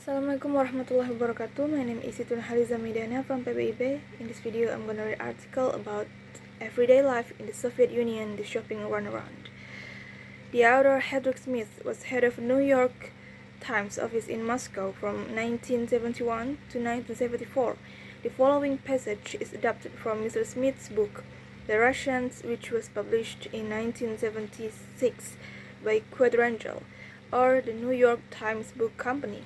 Assalamualaikum warahmatullahi wabarakatuh. My name is SitiNurhalizaMeidiana from PBIB. In this video, I'm going to read an article about everyday life in the Soviet Union, the shopping runaround. The author Hedrick Smith was head of New York Times office in Moscow from 1971 to 1974. The following passage is adapted from Mr. Smith's book, The Russians, which was published in 1976 by Quadrangle, or the New York Times Book Company.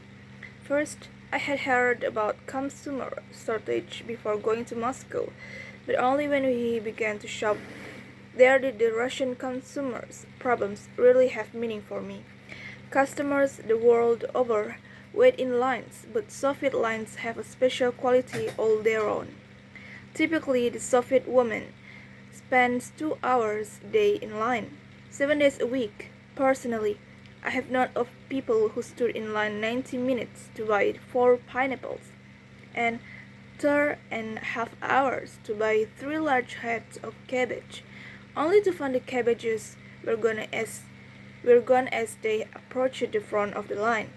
First, I had heard about consumer shortage before going to Moscow, but only when we began to shop there did the Russian consumers' problems really have meaning for me. Customers the world over wait in lines, but Soviet lines have a special quality all their own. Typically, the Soviet woman spends 2 hours a day in line, 7 days a week. Personally, I have known of people who stood in line 90 minutes to buy 4 pineapples, and 3.5 hours to buy 3 large heads of cabbage, only to find the cabbages were gone as they approached the front of the line.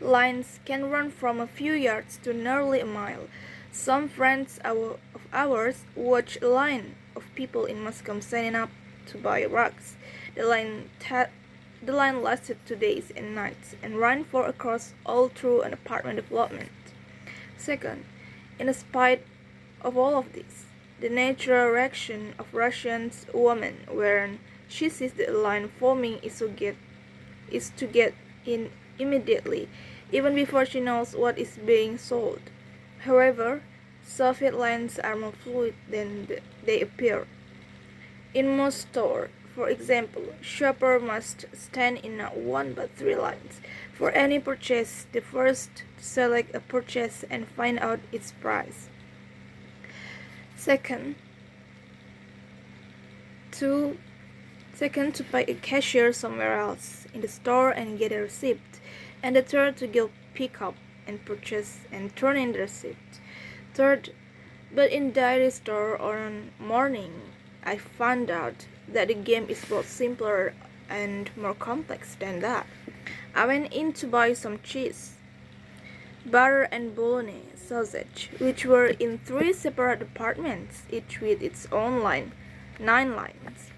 Lines can run from a few yards to nearly a mile. Some friends of ours watched a line of people in Moscow signing up to buy rugs. The line lasted 2 days and nights and ran for across all through an apartment development. Second, in spite of all of this, the natural reaction of Russian woman when she sees the line forming is to get in immediately, even before she knows what is being sold. However, Soviet lines are more fluid than they appear. In most stores, for example, shopper must stand in not 1 but 3 lines for any purchase. The first to select a purchase and find out its price. Second, to pay a cashier somewhere else in the store and get a receipt, and the third to go pick up and purchase and turn in the receipt. Third, but in dairy store on morning, I found out that the game is both simpler and more complex than that. I went in to buy some cheese, butter and bologna sausage, which were in 3 separate departments, each with its own line, 9 lines.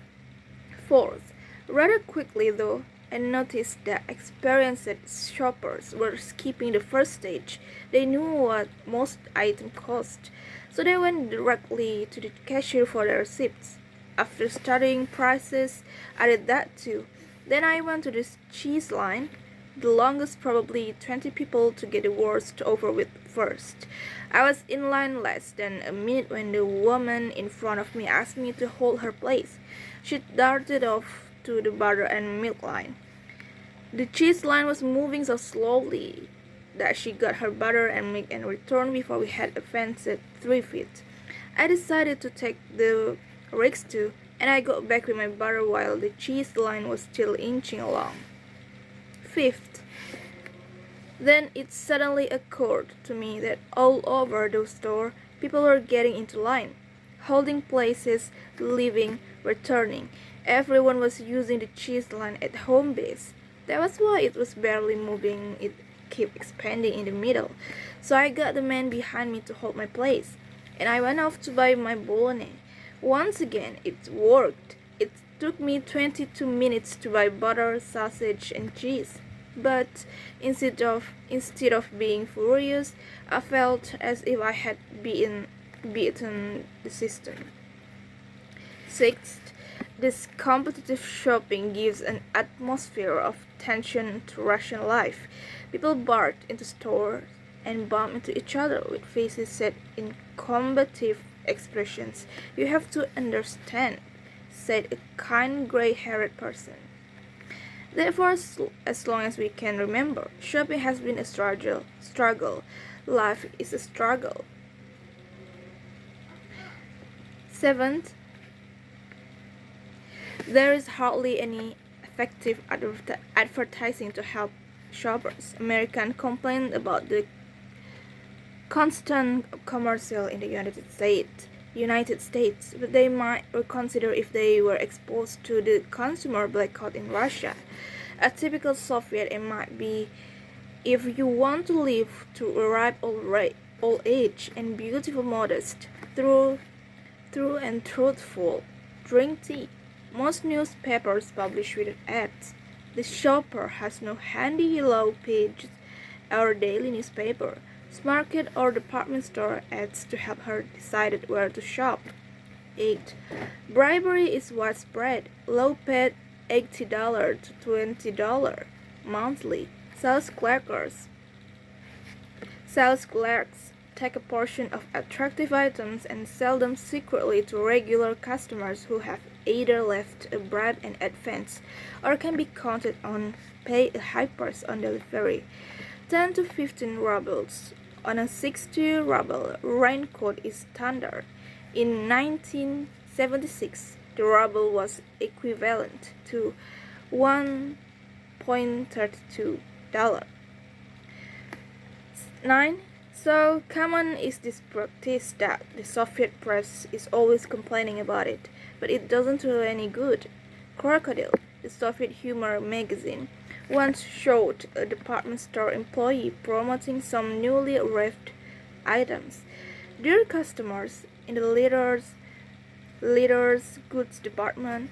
Fourth, rather quickly though, I noticed that experienced shoppers were skipping the first stage. They knew what most items cost, so they went directly to the cashier for their receipts. After studying prices, I did that too. Then I went to this cheese line, the longest, probably 20 people to get the worst over with first. I was in line less than a minute when the woman in front of me asked me to hold her place. She darted off to the butter and milk line. The cheese line was moving so slowly that she got her butter and milk and returned before we had advanced 3 feet. I decided to take the risk too, and I got back with my butter while the cheese line was still inching along. Fifth, then it suddenly occurred to me that all over the store, people were getting into line, holding places, leaving, returning. Everyone was using the cheese line at home base. That was why it was barely moving. It kept expanding in the middle. So I got the man behind me to hold my place, and I went off to buy my bologna. Once again, it worked. It took me 22 minutes to buy butter, sausage, and cheese. But instead of being furious, I felt as if I had beaten the system. Sixth, this competitive shopping gives an atmosphere of tension to Russian life. People barged into stores and bumped into each other with faces set in combative expressions. "You have to understand," said a kind gray-haired person, "that for as long as we can remember, shopping has been a struggle. Life is a struggle." Seventh, there is hardly any effective advertising to help shoppers. Americans complain about the constant commercial in the United States, but they might reconsider if they were exposed to the consumer boycott in Russia. A typical Soviet, it might be If you want to live to a ripe old age and beautiful, modest, true and truthful, drink tea. Most newspapers publish with ads. The shopper has no handy yellow pages or daily newspaper, market or department store ads to help her decide where to shop. 8. Bribery is widespread. Low paid $80 to $20 monthly. Sales clerks take a portion of attractive items and sell them secretly to regular customers who have either left a bribe in advance or can be counted on pay a high price on delivery. 10 to 15 rubles on a 60 ruble raincoat is standard. In 1976, the ruble was equivalent to $1.32. 9. So common is this practice that the Soviet press is always complaining about it, but it doesn't do any good. Crocodile, the Soviet humor magazine, once showed a department store employee promoting some newly arrived items. Dear customers, in the leaders goods department,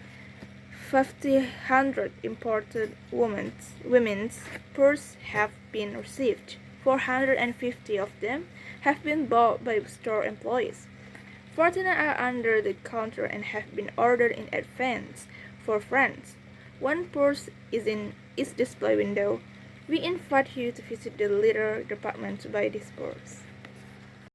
1,500 imported women's purses have been received. 450 of them have been bought by store employees. 49 are under the counter and have been ordered in advance for friends. One purse is in its display window. We invite you to visit the litter department to buy this purse.